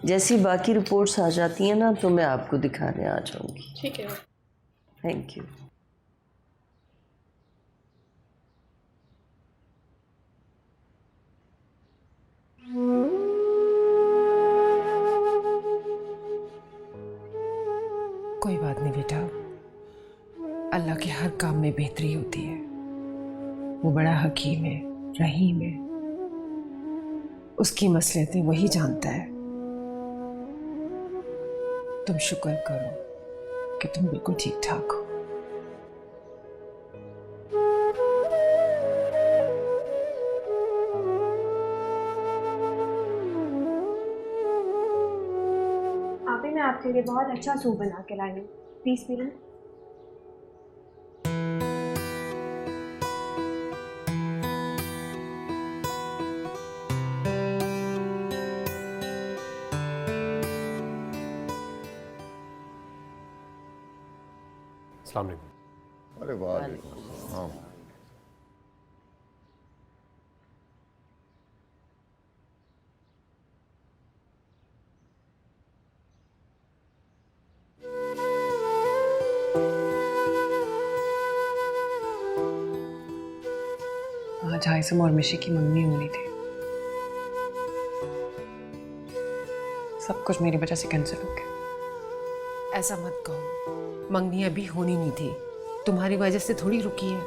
जैसी बाकी रिपोर्ट्स आ जाती हैं ना तो मैं आपको दिखाने आ जाऊंगी। ठीक है। Thank you. कोई बात नहीं बेटा, अल्लाह के हर काम में बेहतरी होती है। वो बड़ा हकीम है, रहीम है। उसकी मसलियतें वही जानता है। तुम शुक्र करो कि तुम बिल्कुल ठीक ठाक हो। अभी मैं आपके लिए बहुत अच्छा सूप बना के लाई हूँ, प्लीज पी लें। अस्सलाम वालेकुम। अरे वालेकुम सलाम। आज हाइसम और मिशी की मंगनी होनी थी। सब कुछ मेरी वजह से कैंसिल हो गया। ऐसा मत कहो, मंगनी अभी होनी नहीं थी। तुम्हारी वजह से थोड़ी रुकी है।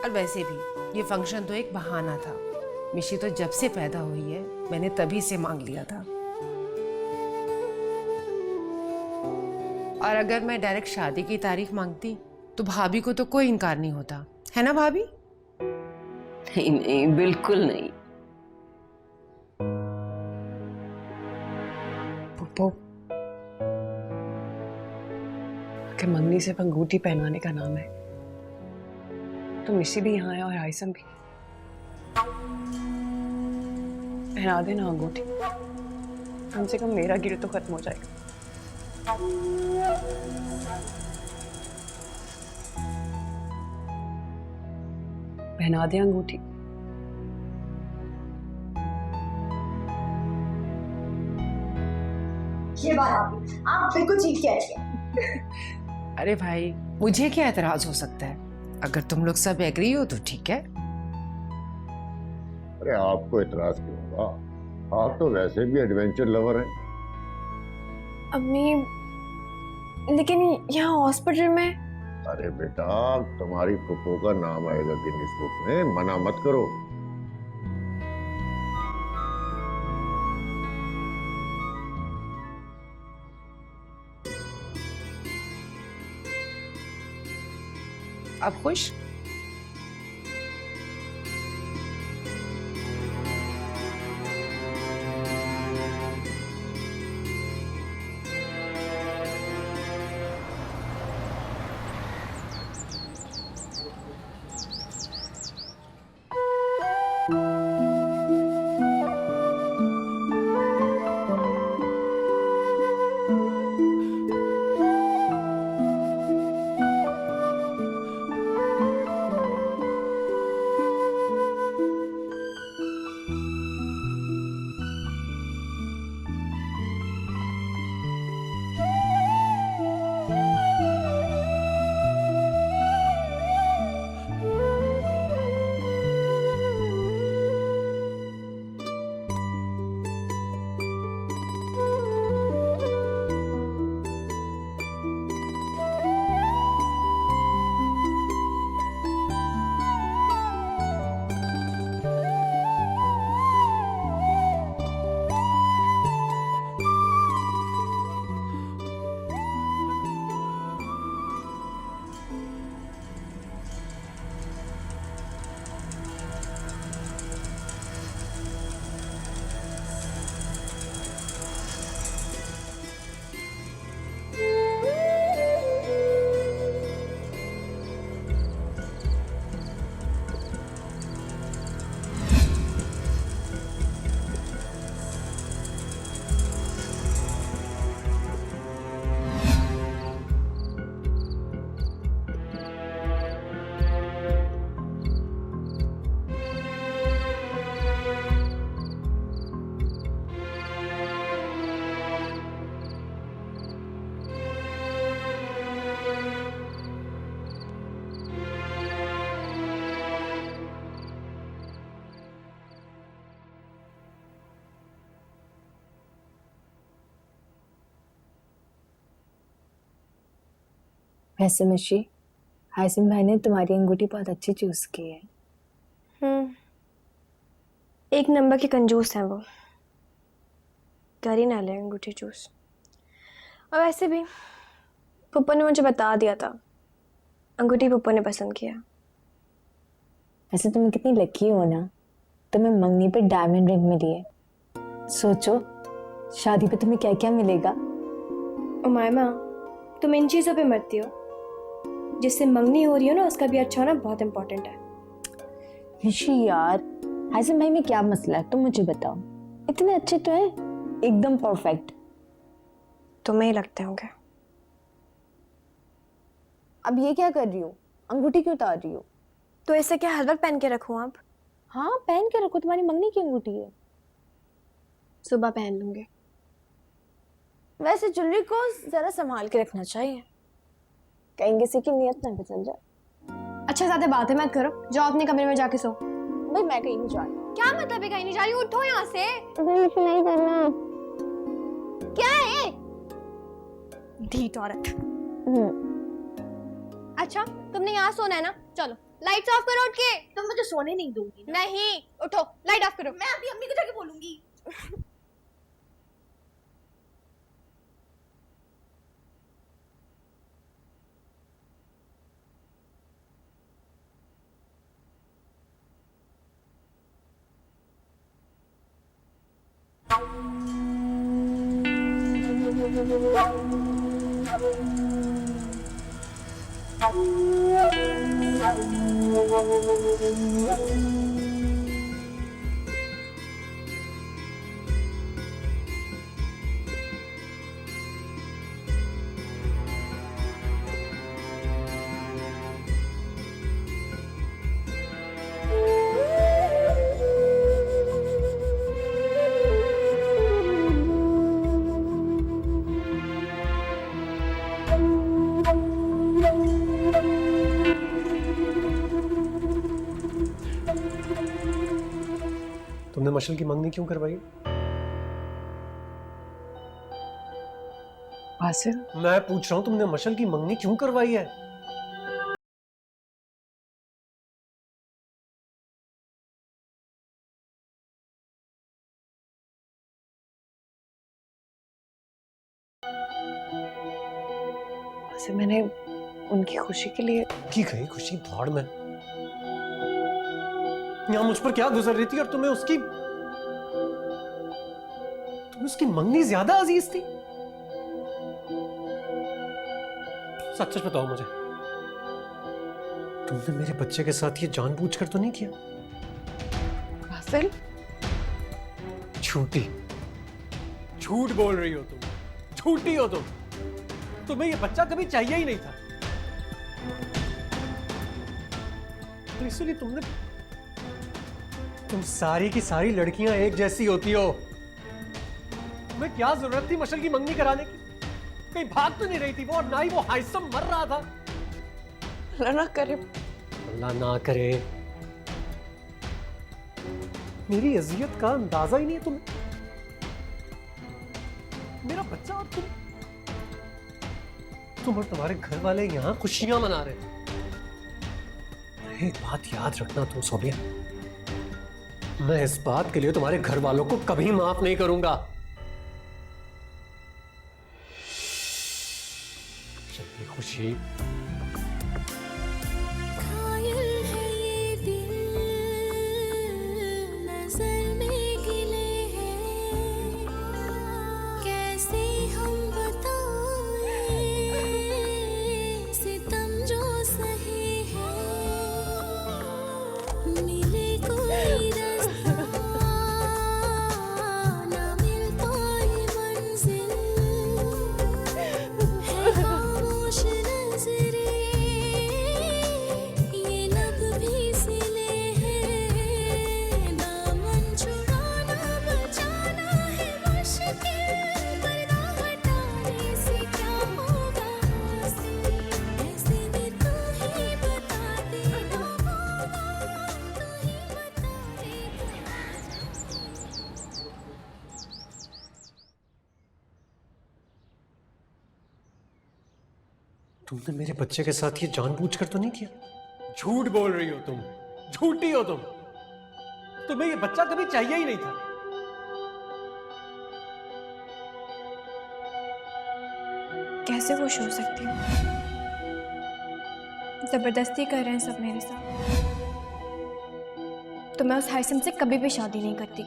और वैसे भी ये फंक्शन तो एक बहाना था। मिशी तो जब से पैदा हुई है मैंने तभी से मांग लिया था। और अगर मैं डायरेक्ट शादी की तारीख मांगती तो भाभी को तो कोई इनकार नहीं होता, है ना भाभी? नहीं नहीं, बिल्कुल नहीं। पुप्पो, अगर मंगनी सिर्फ अंगूठी पहनाने का नाम है तो मिशी भी यहाँ है और हाइसम भी। पहना देना अंगूठी, कम से कम मेरा गिल्ट तो खत्म हो जाएगा। पहना दे अंगूठी। ये बात आप बिल्कुल ठीक कह रही हैं। अरे भाई, मुझे क्या एतराज हो सकता है? अगर तुम लोग सब एग्री हो तो ठीक है। अरे आपको इतराज क्यों होगा? आप तो वैसे भी एडवेंचर लवर हैं। अम्मी, लेकिन यहाँ हॉस्पिटल में। अरे बेटा, तुम्हारी फुप्पो का नाम आएगा गिनीज बुक में, मना मत करो। आप खुश? वैसे मिशी, हासिम भाई ने तुम्हारी अंगूठी बहुत अच्छी चूज की है। एक नंबर के कंजूस हैं वो, कर ही ना ले अंगूठी चूस। और वैसे भी पप्पा ने मुझे बता दिया था, अंगूठी पप्पा ने पसंद किया। वैसे तुम कितनी लकी हो ना, तुम्हें मंगनी पे डायमंड रिंग मिली है। सोचो शादी पे तुम्हें क्या क्या मिलेगा। उमायमा, तुम इन चीज़ों पे मरती हो, जिससे मंगनी हो रही हो ना उसका भी अच्छा होना बहुत इंपॉर्टेंट है। ऋषि यार, हासिम भाई में क्या मसला है तुम मुझे बताओ। इतने अच्छे तो हैं, एकदम परफेक्ट। तुम्हें ही लगते होंगे। अब ये क्या कर रही हो, अंगूठी क्यों उतार रही हो? तो इसे क्या हर वक्त पहन के रखूं अब? हाँ पहन के रखो, तुम्हारी मंगनी की अंगूठी है। सुबह पहन लूंगी। वैसे ज्वेलरी को जरा संभाल के रखना चाहिए, कहीं किसी की नियत ना बदल जाए। अच्छा ज्यादा बातें मत करो, जाओ अपने कमरे में जाके सो। भाई मैं कहीं नहीं जा रही। क्या मतलब है कहीं नहीं जा रही? उठो यहाँ से। नहीं करना। क्या है? ढीठ औरत। अच्छा तुमने यहाँ सोना है ना, चलो लाइट्स ऑफ करो उठ के। तुम मुझे सोने नहीं दोगी ना? नहीं, उठो लाइट ऑफ करो। मैं अभी अम्मी को जाके बोलूंगी। तुमने मशल की मंगनी क्यों करवाई? हासिल, मैं पूछ रहा हूं तुमने मशल की मंगनी क्यों करवाई है? हासिल मैंने उनकी खुशी के लिए की गई खुशी भाड़ में। यहाँ मुझ पर क्या गुजर रही थी और तुम्हें उसकी मंगनी ज्यादा अजीज थी? सच सच बताओ मुझे, तुमने मेरे बच्चे के साथ ये जानबूझकर तो नहीं किया? हासिल, झूठी, झूठ बोल रही हो तुम, झूठी हो तुम। तुम्हें ये बच्चा कभी चाहिए ही नहीं था, तो इसलिए तुम सारी की सारी लड़कियां एक जैसी होती हो। तुम्हें क्या जरूरत थी मशल की मंगनी कराने की? कहीं भाग तो नहीं रही थी वो, और ना ही वो हाइसम मर रहा था। अल्लाह ना करे। अल्लाह ना करे। मेरी अजियत का अंदाजा ही नहीं है तुम्हें। मेरा बच्चा और तुम और तुम्हारे घर वाले यहां खुशियां मना रहे थे। एक बात याद रखना तुम सोनिया, मैं इस बात के लिए तुम्हारे घर वालों को कभी माफ नहीं करूंगा। चलिए खुशी, तुमने मेरे बच्चे के साथ ये जानबूझकर तो नहीं किया? झूठ बोल रही हो तुम, झूठी हो तुम। तुम्हें ये बच्चा कभी चाहिए ही नहीं था। कैसे खुश हो सकती हूँ? जबरदस्ती कर रहे हैं सब मेरे साथ। तो मैं उस हाइसम से कभी भी शादी नहीं करती।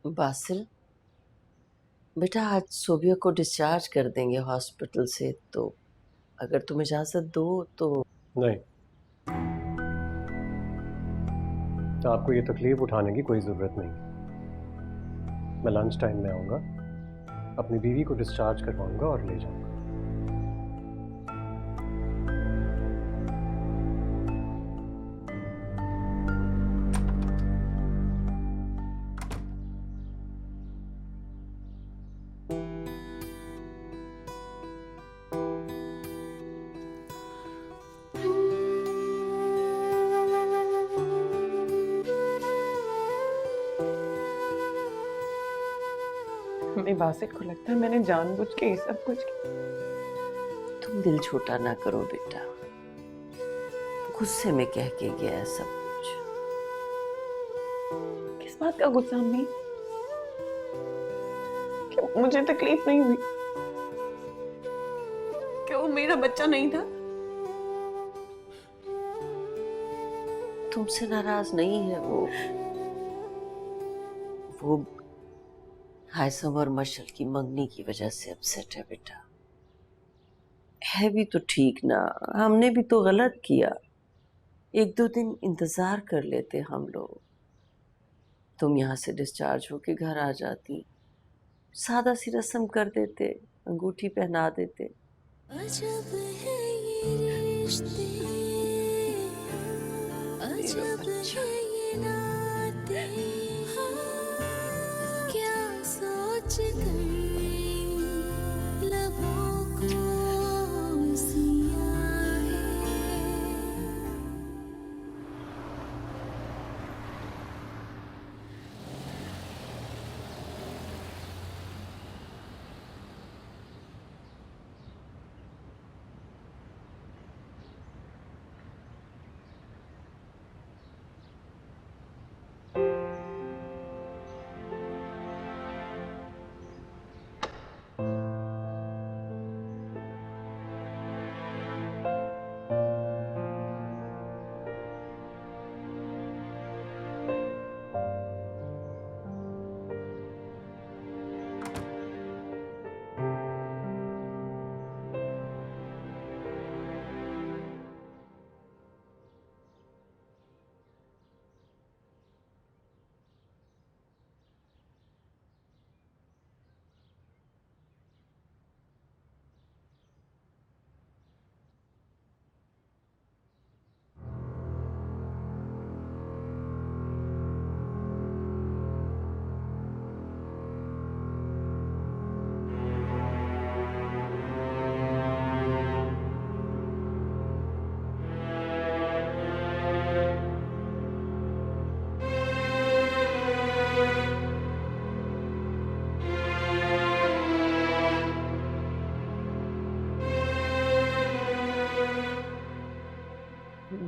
बासिल, बेटा आज सोबिया को डिस्चार्ज कर देंगे हॉस्पिटल से, तो अगर तुम इजाज़त दो तो। नहीं, तो आपको ये तकलीफ उठाने की कोई ज़रूरत नहीं। मैं लंच टाइम में आऊँगा, अपनी बीवी को डिस्चार्ज करवाऊँगा और ले जाऊँगा। मेरी बासित को लगता है मैंने जानबूझ के ये सब कुछ किया। तुम दिल छोटा ना करो बेटा, गुस्से में कह के गया है सब कुछ। किस बात का गुस्सा अम्मी? क्या मुझे तकलीफ नहीं हुई? क्या वो मेरा बच्चा नहीं था? तुमसे नाराज नहीं है वो हाइसम और मशल की मंगनी की वजह से अपसेट है बेटा। है भी तो ठीक ना, हमने भी तो गलत किया। 1-2 दिन इंतजार कर लेते हम लोग। तुम यहाँ से डिस्चार्ज होके घर आ जाती, सादा सी रस्म कर देते, अंगूठी पहना देते। अजब है ये रिश्ते, अजब है ये नाते, क्या सोच कर लबों को सिया है।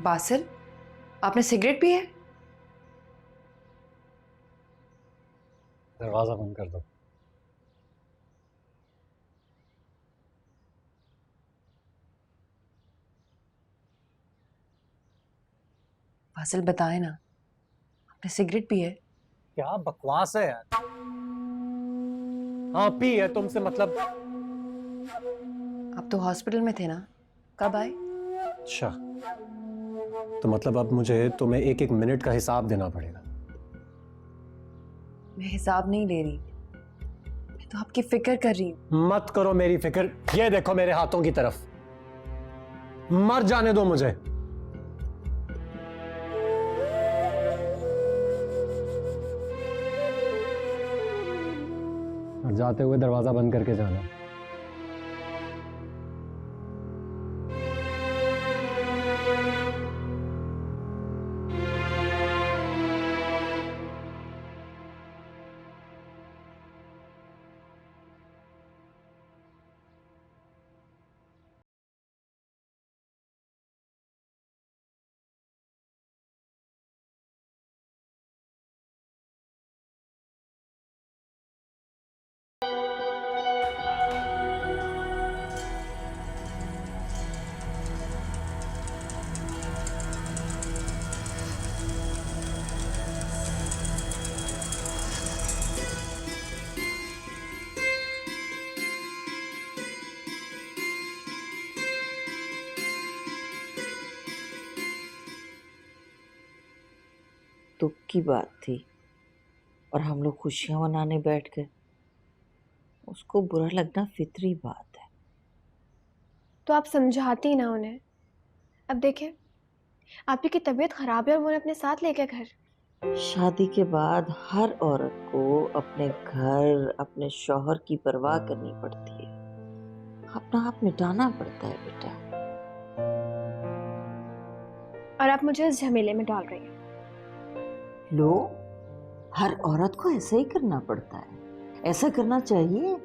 बासिल, आपने सिगरेट पी है? दरवाजा बंद कर दो। बासिल बताए ना, आपने सिगरेट पी है? क्या बकवास है यार। हाँ पी है, तुमसे मतलब। आप तो हॉस्पिटल में थे ना, कब आए? अच्छा, तो मतलब अब मुझे तुम्हें 1-1 मिनट का हिसाब देना पड़ेगा। मैं हिसाब नहीं ले रही, मैं तो आपकी फिक्र कर रही हूँ। मत करो मेरी फिक्र। ये देखो मेरे हाथों की तरफ, मर जाने दो मुझे। और जाते हुए दरवाजा बंद करके जाना। दुख की बात थी और हम लोग खुशियां मनाने बैठ गए। उसको बुरा लगना फितरी बात है। तो आप समझाती ना उन्हें। अब देखें, आपकी की तबीयत खराब है और वो उन्हें अपने साथ लेके घर। शादी के बाद हर औरत को अपने घर, अपने शौहर की परवाह करनी पड़ती है। अपना आप मिटाना पड़ता है बेटा। और आप मुझे इस झमेले में डाल रही हैं। लो, हर औरत को ऐसा ही करना पड़ता है। ऐसा करना चाहिए।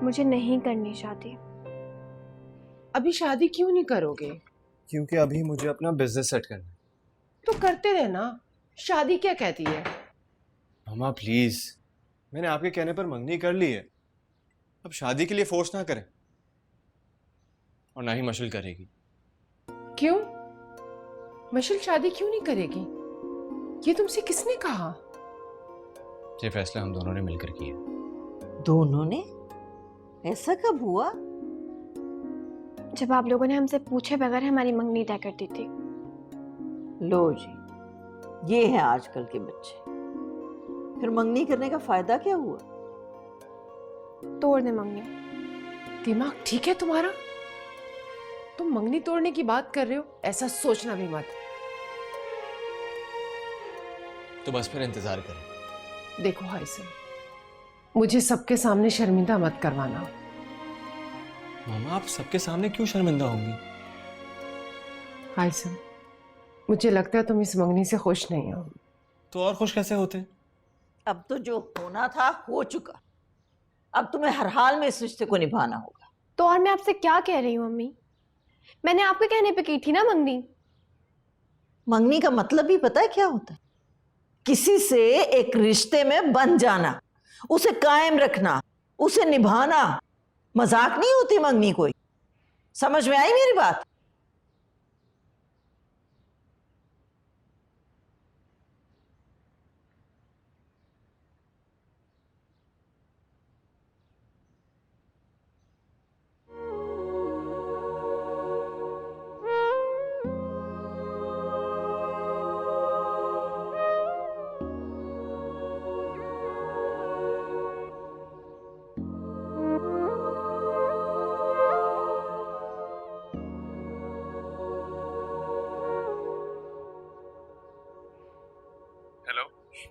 मुझे नहीं करनी शादी। अभी शादी क्यों नहीं करोगे? क्योंकि अभी मुझे अपना बिजनेस सेट करना है। तो करते रहना, शादी क्या कहती है? मामा प्लीज, मैंने आपके कहने पर मंगनी कर ली है। अब शादी के लिए फोर्स ना करें। और ना ही मशल करेगी। क्यों? मशल शादी क्यों नहीं करेगी? ये तुमसे किसने कहा? ये फैसला हम दोनों ने मिलकर किया। दोनों ने? ऐसा कब हुआ? जब आप लोगों ने हमसे पूछे बगैर हमारी मंगनी तय कर दी थी। लो जी, ये है आजकल के बच्चे। फिर मंगनी करने का फायदा क्या हुआ? तोड़ दे मंगनी। दिमाग ठीक है तुम्हारा? तुम मंगनी तोड़ने की बात कर रहे हो, ऐसा सोचना भी मत। तो बस फिर इंतजार करें। देखो हाइसन, मुझे सबके सामने शर्मिंदा मत करवाना। मामा आप सबके सामने क्यों शर्मिंदा होंगी? हाइसन, मुझे लगता है तुम इस मंगनी से खुश नहीं हो। तो और खुश कैसे होते? अब तो जो होना था हो चुका। अब तुम्हें हर हाल में इस रिश्ते को निभाना होगा। तो और मैं आपसे क्या कह रही हूँ मम्मी? मैंने आपके कहने पे की थी ना मंगनी। मंगनी का मतलब भी पता है क्या होता है? किसी से एक रिश्ते में बंध जाना, उसे कायम रखना, उसे निभाना। मजाक नहीं होती मंगनी कोई। समझ में आई मेरी बात?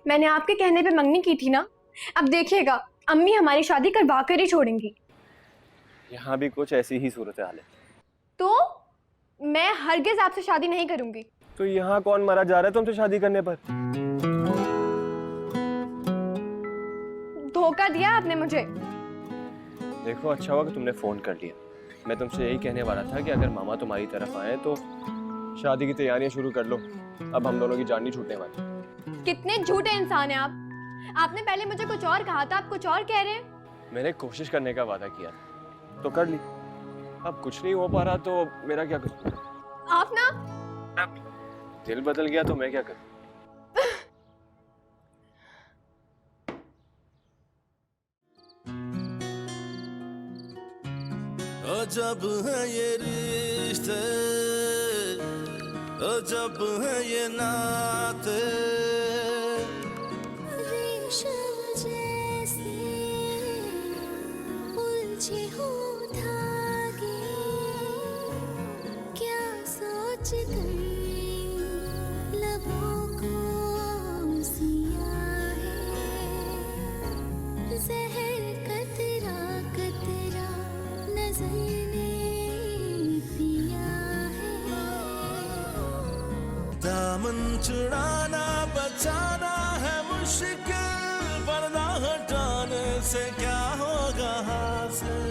मैंने आपके कहने पे मंगनी की थी ना। अब देखिएगा, अम्मी हमारी शादी करवा कर ही छोड़ेंगी। यहाँ भी कुछ ऐसी ही सूरत हाल है। तो मैं हरगिज आपसे शादी नहीं करूंगी। तो यहाँ कौन मरा जा रहा है तुमसे शादी करने पर? धोखा दिया आपने मुझे। देखो अच्छा हुआ कि तुमने फोन कर लिया। मैं तुमसे यही कहने वाला था कि अगर मामा तुम्हारी तरफ आए तो शादी की तैयारियां शुरू कर लो। अब हम दोनों की जान नहीं छूटने वाली। कितने झूठे इंसान हैं आप। आपने पहले मुझे कुछ और कहा था, आप कुछ और कह रहे हैं। मैंने कोशिश करने का वादा किया तो कर ली। अब कुछ नहीं हो पा रहा तो मेरा क्या करूं? आप ना, दिल बदल गया तो मैं क्या करूं? जब है ये रिश्ते, जब है ये नाते, रेशम जैसे उलझे हो धागे, क्या सोच कर लबों को सिया है, जहर कतरा कतरा नजर ने पिया है, दामन चुराना बचाना है मुश्किल, पर्दा हटाने से क्या होगा हासिल,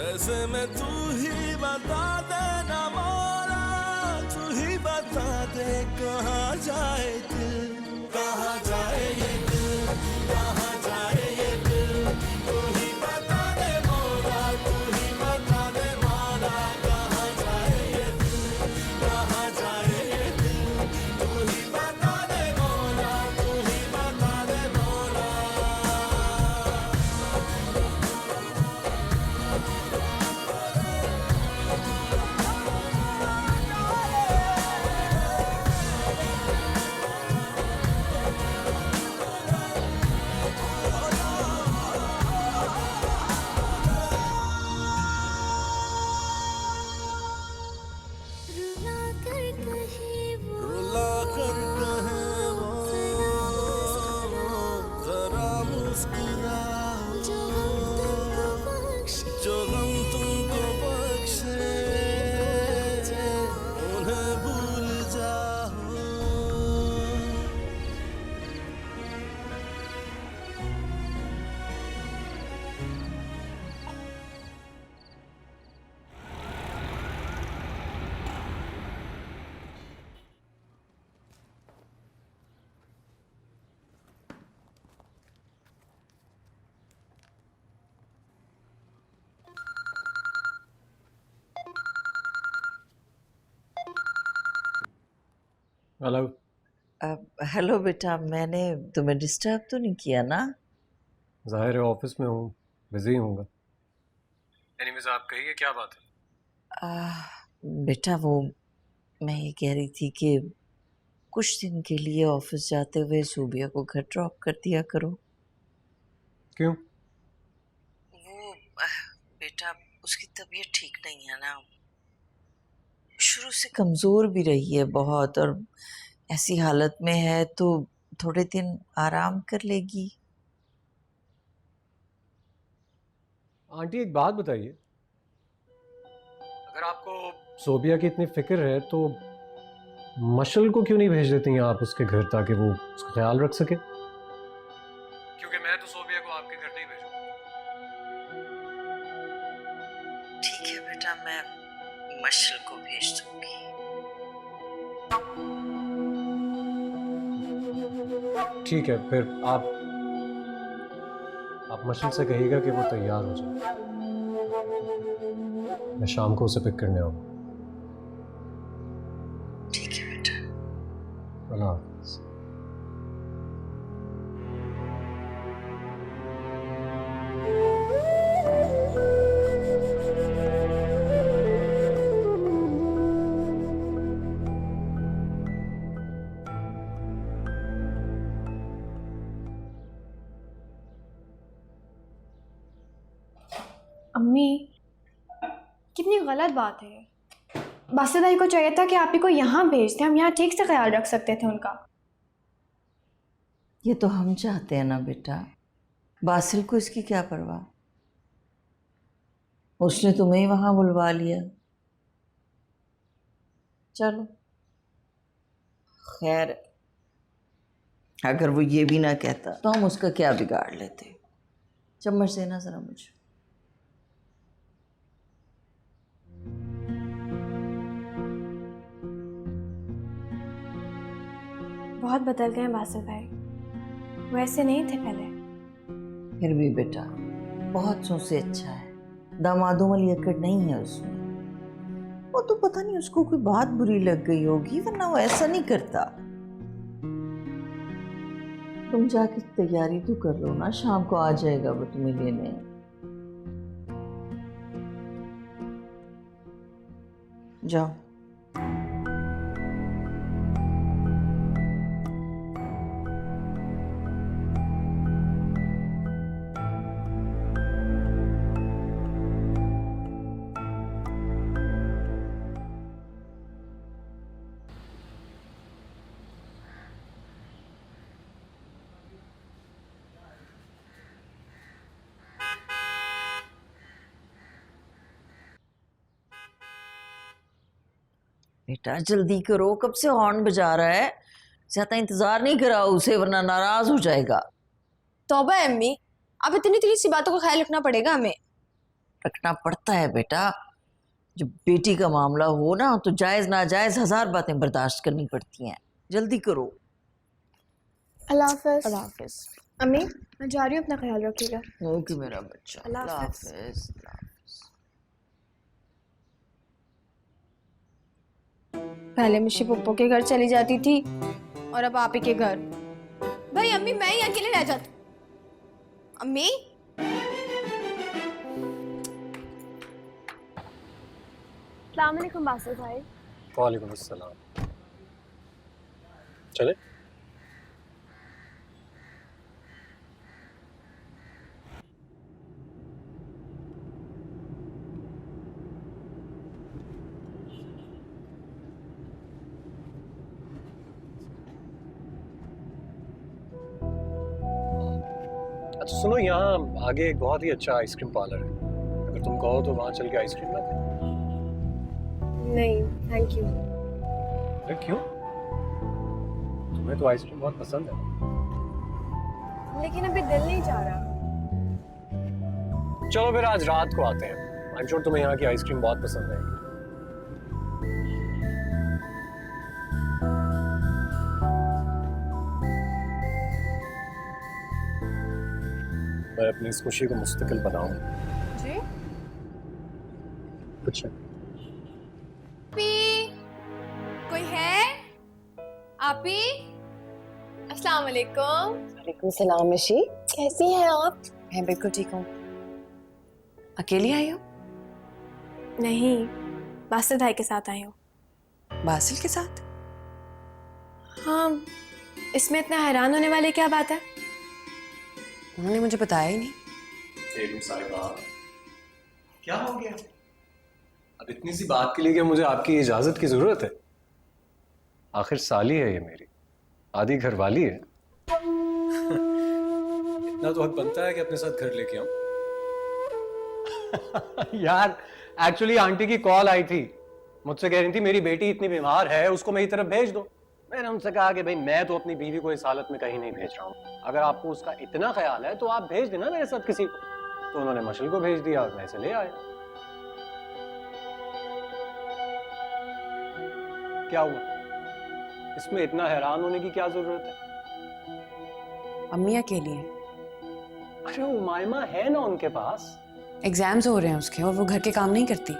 ऐसे में तू ही बता देना मौला, तू ही बता दे कहाँ जाए दिल, कहाँ जाए ये दिल, कहाँ जाए ये दिल, तू ही बता दे मौला, तू ही बता दे मौला, कहाँ जाए ये दिल, कहाँ जाए ये दिल, तू ही बता दे मौला, तू ही बता दे मौला। हेलो। हेलो बेटा, मैंने तुम्हें डिस्टर्ब तो नहीं किया ना? जाहिर है ऑफिस में हूँ, बिजी हूँगा। एनीवेज आप कहिए क्या बात है? बेटा वो मैं ये कह रही थी कि कुछ दिन के लिए ऑफिस जाते हुए सूबिया को घर ड्रॉप कर दिया करो। क्यों? वो बेटा उसकी तबीयत ठीक नहीं है ना, शुरू से कमजोर भी रही है बहुत, और ऐसी हालत में है तो थोड़े दिन आराम कर लेगी। आंटी एक बात बताइए, अगर आपको सोबिया की इतनी फिक्र है तो मशल को क्यों नहीं भेज देती हैं आप उसके घर, ताकि वो उसका ख्याल रख सके? क्योंकि मैं तो सोबिया को आपके घर नहीं भेजूंगा। ठीक है बेटा, मैं मशल को भेज दूंगी। ठीक है, फिर आप मशल से कहिएगा कि वो तैयार हो जाए, मैं शाम को उसे पिक करने आऊंगा। ठीक है बेटा। अल्लाह हाफ़िज़। अम्मी, कितनी गलत बात है। बासित भाई को चाहिए था कि आप ही को यहाँ भेजते, हम यहाँ ठीक से ख्याल रख सकते थे उनका। ये तो हम चाहते हैं ना बेटा, बासिल को इसकी क्या परवाह, उसने तुम्हें ही वहां बुलवा लिया। चलो खैर, अगर वो ये भी ना कहता तो हम उसका क्या बिगाड़ लेते। चम्मच देना जरा मुझे। बहुत बदल गए हैं बासित भाई, वो ऐसे नहीं थे पहले। फिर भी बेटा बहुत सौ से अच्छा है, दामादों वाली अकड़ नहीं है उसमें। वो तो पता नहीं उसको कोई बात बुरी लग गई होगी, वरना वो ऐसा नहीं करता। तुम जाके तैयारी तो कर लो ना, शाम को आ जाएगा वो तुम्हें लेने। जाओ। बेटा जल्दी करो, कब से हॉर्न बजा रहा है, ज्यादा इंतजार नहीं कराओ उसे वरना नाराज हो जाएगा। तौबा है अम्मी, अब इतनी इतनी सी बातों का ख्याल रखना पड़ेगा हमें। रखना पड़ता है बेटा, जब बेटी का मामला हो ना तो जायज नाजायज 1000 बातें बर्दाश्त करनी पड़ती हैं। जल्दी करो। अल्लाह हाफ़िज़। अल्लाह हाफ़िज़। अम्मी मैं जा रही हूँ, अपना ख्याल रखिएगा। ओके मेरा बच्चा, अल्लाह अल्लाह हाफ़िज़। हाफ़िज़। पहले मिशी पप्पो के घर चली जाती थी और अब आप ही के घर। भाई अम्मी मैं ही अकेले रह जाती। अम्मी अस्सलाम वालेकुम बासित भाई। वालेकुम अस्सलाम। चले? अच्छा सुनो, यहाँ आगे एक बहुत ही अच्छा आइसक्रीम पार्लर है, अगर तुम कहो तो वहाँ चल के आइसक्रीम ला दें। नहीं थैंक यू। अरे क्यों? तुम्हें तो आइसक्रीम बहुत पसंद है। लेकिन अभी दिल नहीं चाह रहा। चलो फिर आज रात को आते हैं, आई एम श्योर तुम्हें यहाँ की आइसक्रीम बहुत पसंद आएगी। मैं अपनी इस खुशी को मुस्तकिल बनाऊंगा। जी कुछ कोई है? भाभी, अस्सलाम वालेकुम। वालेकुम सलाम ऋषि, कैसी हैं आप? मैं बिल्कुल ठीक हूँ। अकेली आई हो? नहीं, बासिल भाई के साथ आई हूँ। बासिल के साथ? हाँ, इसमें इतना हैरान होने वाली क्या बात है? उन्होंने मुझे बताया ही नहीं। क्या हो गया? अब इतनी सी बात के लिए क्या मुझे आपकी इजाजत की जरूरत है? आखिर साली है ये मेरी, आधी घरवाली है। इतना तो हक बनता है कि अपने साथ घर लेके आऊं। यार एक्चुअली आंटी की कॉल आई थी, मुझसे कह रही थी मेरी बेटी इतनी बीमार है, उसको मेरी तरफ भेज दो। मैंने उनसे कहा कि भाई मैं तो अपनी बीवी को इस हालत में कहीं नहीं भेज रहा हूँ, अगर आपको उसका इतना ख्याल है तो आप भेज देना मेरे साथ किसी को। तो उन्होंने मशल को भेज दिया और मैं इसे ले आया। क्या हुआ? इसमें इतना हैरान होने की क्या जरूरत है? अम्मी अकेली है, अरे उमायमा है ना उनके पास। एग्जाम्स हो रहे हैं उसके और वो घर के काम नहीं करती।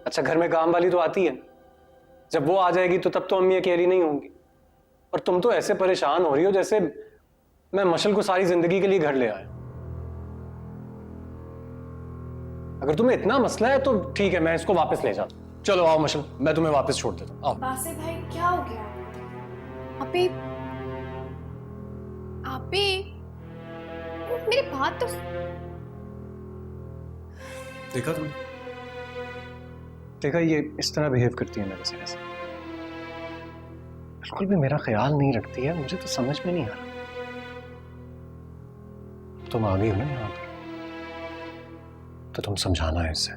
अच्छा घर में काम वाली तो आती है, जब वो आ जाएगी तो तब तो अम्मी अकेली नहीं होंगी। और तुम तो ऐसे परेशान हो रही हो जैसे मैं मशल को सारी जिंदगी के लिए घर ले आया। अगर तुम्हें इतना मसला है तो ठीक है, मैं इसको वापस ले जाता हूं। चलो आओ मशल, मैं तुम्हें वापस छोड़ देता हूं। आओ। बासिल भाई क्या हो गया? आपी, आपी, मेरी बात तो देखा तुमने? देखा ये इस तरह बिहेव करती है मेरे से, ऐसे बिल्कुल भी मेरा ख्याल नहीं रखती है। मुझे तो समझ में नहीं आ रहा। तुम आ गई हो ना यहाँ पर, तो तुम समझाना है इसे।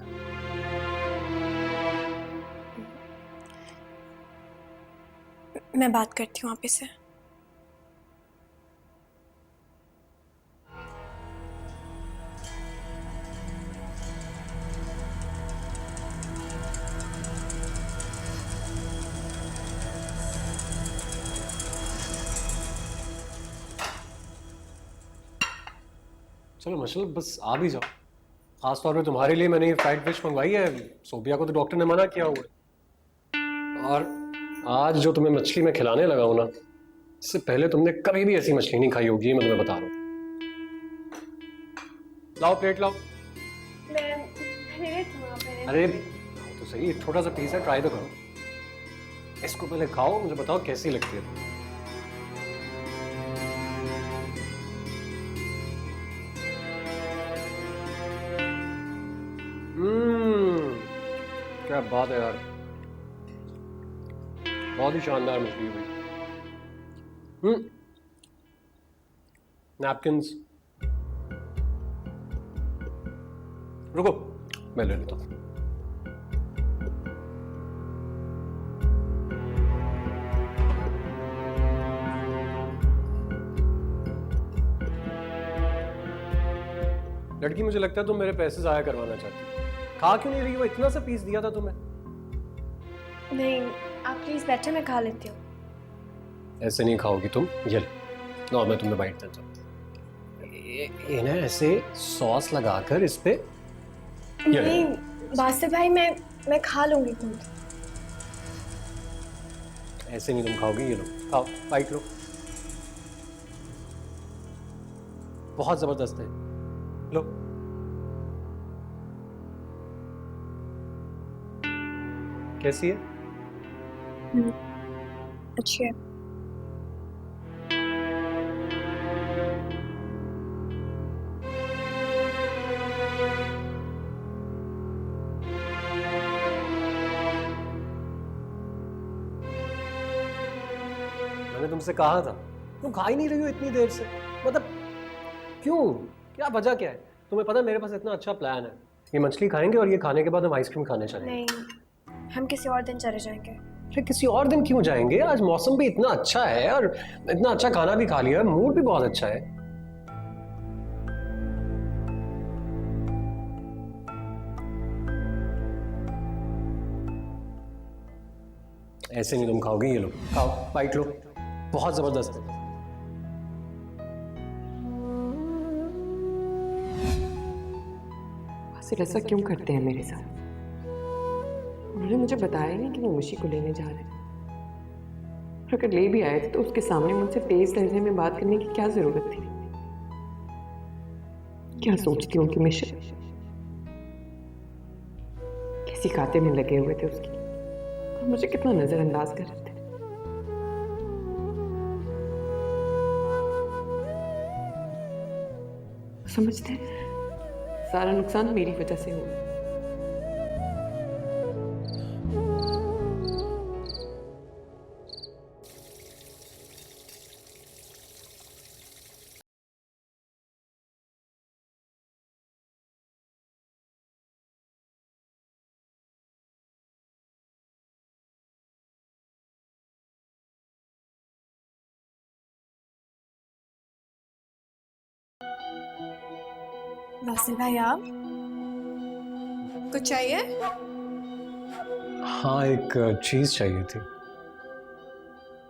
मैं बात करती हूँ आप से। चलो मशल बस आ भी जाओ। खास तौर पे तुम्हारे लिए मैंने ये फ्राइड फिश मंगवाई है। सोबिया को तो डॉक्टर ने मना किया हुआ है। और आज जो तुम्हें मछली मैं खिलाने लगा हूं ना, इससे पहले तुमने कभी भी ऐसी मछली नहीं खाई होगी, ये मैं तुम्हें बता रहा हूं। लाओ प्लेट लाओ। अरे तो सही, एक छोटा सा पीस है, ट्राई तो करो। इसको पहले खाओ, मुझे बताओ कैसी लगती है। क्या बात है यार, बहुत ही शानदार मछली हुई। नैपकिंस रुको, मैं ले लेता हूं। लड़की मुझे लगता है तुम मेरे पैसे जाया करवाना चाहती हो। खा क्यों नहीं रही हो? इतना सा पीस दिया था तुम्हें। नहीं, आप प्लीज बैठे, मैं खा लेती हूँ। ऐसे नहीं खाओगी तुम, ये लो मैं तुम्हें बाइट देता हूँ। ये ना ऐसे सॉस लगाकर इस पे। नहीं बासिल भाई, मैं खा लूंगी खुद। ऐसे नहीं तुम खाओगी, ये लो खाओ, बाइट लो। बहुत जबरदस्त है, लो। कैसी है? अच्छी है। मैंने तुमसे कहा था, तुम खा ही नहीं रही हो इतनी देर से। मतलब क्यों? क्या वजह क्या है? तुम्हें पता है मेरे पास इतना अच्छा प्लान है। ये मछली खाएंगे और ये खाने के बाद हम आइसक्रीम खाने चलेंगे। नहीं, हम किसी और दिन चले जाएंगे। अरे किसी और दिन क्यों जाएंगे? आज मौसम भी इतना अच्छा है और इतना अच्छा खाना भी खा लिया है, मूड भी बहुत अच्छा है। ऐसे नहीं तुम खाओगे, ये लो खाओ, बाइट लो, बहुत जबरदस्त है। बासित ऐसा क्यों करते हैं मेरे साथ? उन्होंने मुझे बताया नहीं कि वो मुशी को लेने जा रहे हैं। और अगर ले भी आए थे तो उसके सामने मुझसे तेज लहजे में बात करने की क्या जरूरत थी? क्या सोचती हूँ कि मिशन किसी खाते में लगे हुए थे उसकी, और मुझे कितना नजरअंदाज कर रहे थे। समझते हैं सारा नुकसान मेरी वजह से हुआ। वासिल भाई आप कुछ चाहिए? हाँ, एक चीज चाहिए थी।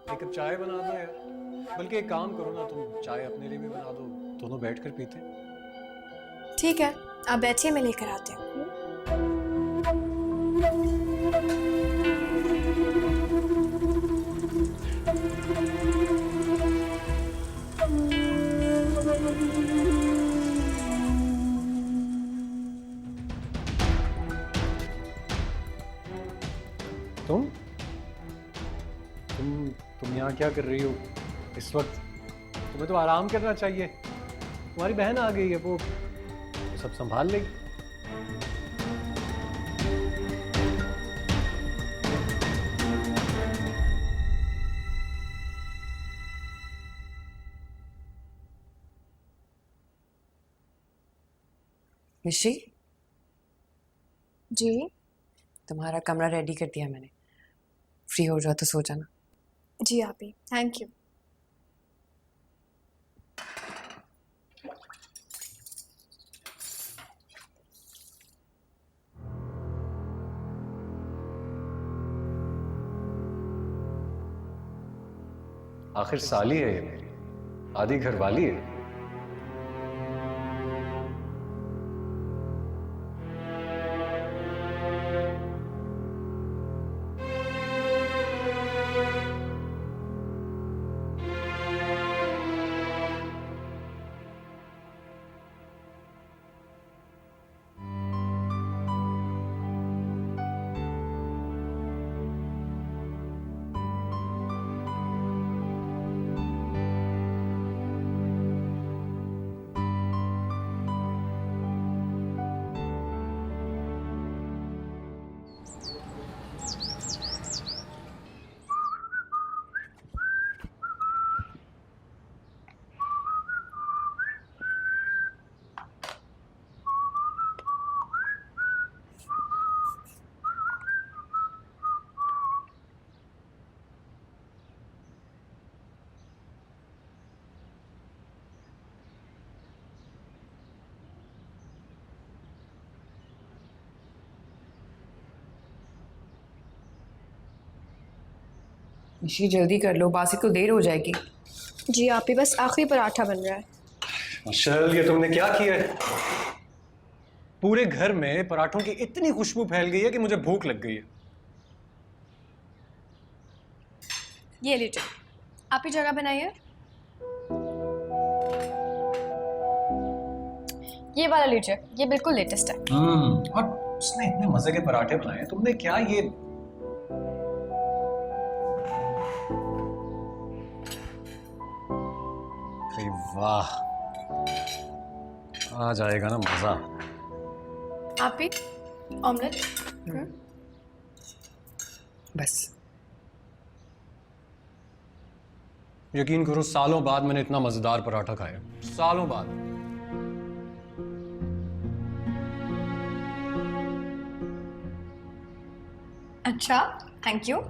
एक कप चाय बना दो यार। बल्कि एक काम करो ना, तुम चाय अपने लिए भी बना दो, दोनों बैठकर पीते हैं। ठीक है, आप बैठिए, मैं लेकर आती हूँ। तुम यहाँ क्या कर रही हो इस वक्त? तुम्हें तो आराम करना चाहिए। तुम्हारी बहन आ गई है, वो सब संभाल लेगी। निशी, जी तुम्हारा कमरा रेडी कर दिया मैंने। फ्री हो जाओ तो सो जाना। जी आप ही, थैंक यू। आखिर साली है ये मेरी, आधी घरवाली है। निशी जल्दी कर लो, बासित को देर हो जाएगी। जी आप ही, बस आखिरी पराठा बन रहा है। माशाल्लाह, ये तुमने क्या किया है? पूरे घर में पराठों की इतनी खुशबू फैल गई है कि मुझे भूख लग गई है। ये लीजिए, आप ही जगह बनाइए। ये वाला लीजिए, ये बिल्कुल लेटेस्ट है। और उसने इतने मजे के पराठे बनाए, तुमने क्या ये वाह, आ जाएगा ना मजा। आप ही ऑमलेट। बस यकीन करो, सालों बाद मैंने इतना मजेदार पराठा खाया, सालों बाद। अच्छा, थैंक यू।